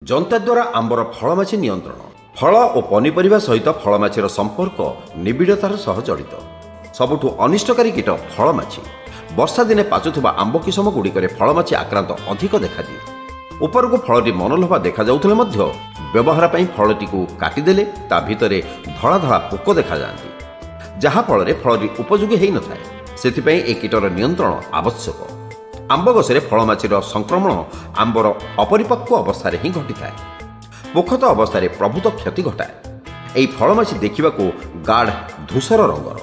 जंता द्वारा आंबर फलमाछी नियंत्रण फल और पनीपरिया सहित फलमाछीर संपर्क निबिड़तार सह जड़ित सबुठु अनिष्टकारी कीट फलमाछी वर्षा दिने पाचुवा आंब किसम गुड़िक फलमाछी आक्रांत अधिक देखादिए उपरको फलटी मनलोभा देखा जाउथिले मध्य व्यवहार पई फलटी को काटिदेले ता भितरे धड़ा धड़ा पोक देखा जाती जहाँफल फलटी उपयोगी होई नथाय सेथिपई ए कीटर नियंत्रण आवश्यक आंब गछरे फलमाछीर संक्रमण आंबर अपरिपक्व अवस्था ही घटी थाए पोखत अवस्था प्रभुत क्षति घटाए एही फलमाछी देखिबाकू गाढ़ धूसर रंगर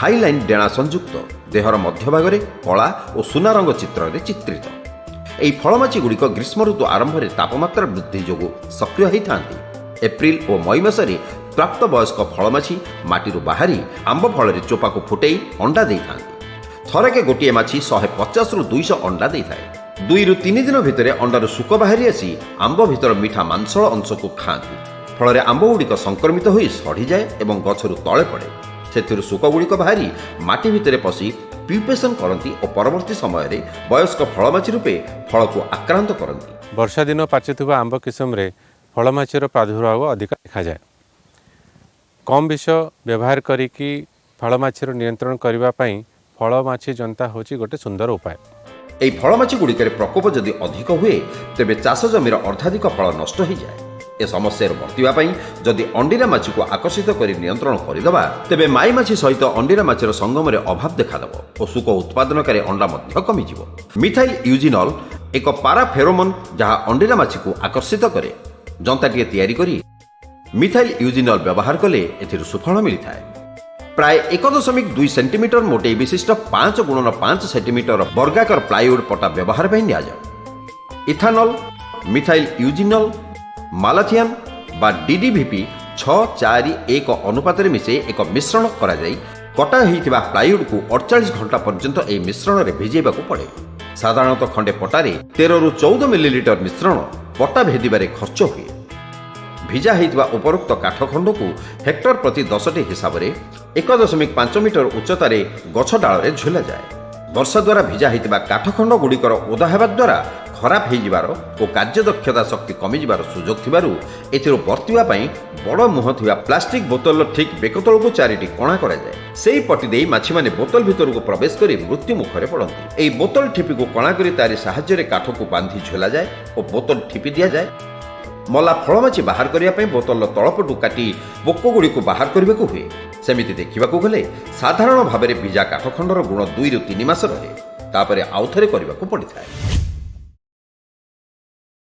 हाईलाइन डेणा संयुक्त देहर मध्यभाग कला और सुना रंग चित्र चित्रित एही फलमाछी गुड़िक ग्रीष्म ऋतु आरंभ में तापमात्रा वृद्धि जोगु सक्रिय होता एप्रिल और मई मसरे प्राप्त वयस्क फलमाछी माटी बाहरी आंब फल चोपा को फुटे अंडा दे था थरके गोटे माछी 150 रु 200 अंडा दे थाए 2 रु 3 दिन भितर अंडार सुक बाहरी आसी आंब भितर मीठा मांसल अंश को खाती फल आंब गुड़िक संक्रमित हो सढ़ी जाए और गछरु तले पड़े से सुक गुड़िक बाहरी माटी भितर पशि प्यूपेशन करती और परवर्ती समय वयस्क फलमाछी रूपे फल को आक्रांत करती। वर्षा दिन पाचुवा आंब किसम फलमाछीर प्रादुर्भाव अधिक देखा जाए कम विष व्यवहार करिकी फलमाछीर नियंत्रण करने फलमाछी जंता होची गोटे सुंदर उपाय। एही फलमाछी गुड़िक प्रकोप जदि अधिक हुए तेबे चाष जमीर अर्धाधिक फल नष्ट हो जाए ए समस्या बर्तिबा पई जदि अंडीरा माछी को आकर्षित कर नियंत्रण करदेबा तेबे माई माछी सहित अंडीरा माछीर संगम में अभाव देखा और सुक उत्पादनकारी अंडा मध्य कमिजिवो। मिथाइल यूजिनल एक पाराफेरोमोन जहाँ अंडीरा माछी को आकर्षित करे जंताटिए तैयारी करी मिथाइल यूजिनल व्यवहार कले एथिर सुफल मिलता है। प्राय 1.2 सेंटीमीटर मोटे विशिष्ट 5x5 सेंटीमीटर वर्गाकार प्लाईवुड पटा व्यवहार में नियाजाए। इथानल मिथाइल यूजिनल मालाथियन बा डीडीवीपी 6:4:1 अनुपात मिसे एक मिश्रण करा जाई कटा होइथिबा प्लाईवुड को 48 घंटा पर्यंत ए मिश्रण रे भिजेबा को पड़े। साधारणतः खंडे पटारे 13 रु 14 मिलीलीटर मिश्रण पटा भेदिबारे खर्च हुए। भिजा होइथिबा उपरोक्त काठखंड को हेक्टर प्रति 10टी हिसाब से 1.5 मीटर उच्चतार गछ डाल झुला जाए। वर्षा द्वारा भिजा होइथिबा काठखंड गुड़िकर ओदा हेबा द्वारा खराब होइजिबार और कार्यदक्षता शक्ति कमिजिबार सुजोग थिबारु एथिरो बर्तिबा पई बड़ मुह थिबा प्लास्टिक बोतल ठीक बेकतल को 4टी कणा करा जाए। सेही पटी देई माछी माने बोतल भितर को प्रवेश करी मृत्यु मुखरे पड़ती। एही बोतल ठिपी को कणा करी तारी साहाय्य काठ को बांधी झुला जाए और बोतल ठिपी दिया जाए। मला फलमाछी बाहर करने बोतल तलपटू काटी पोक गुड़ी को बाहर करने को हुए। सेमिति देखा गले साधारण भाव में भिजा काठखंडर गुण 2 रु 3 मास रहे तापर आउ थे करने को पड़ता है।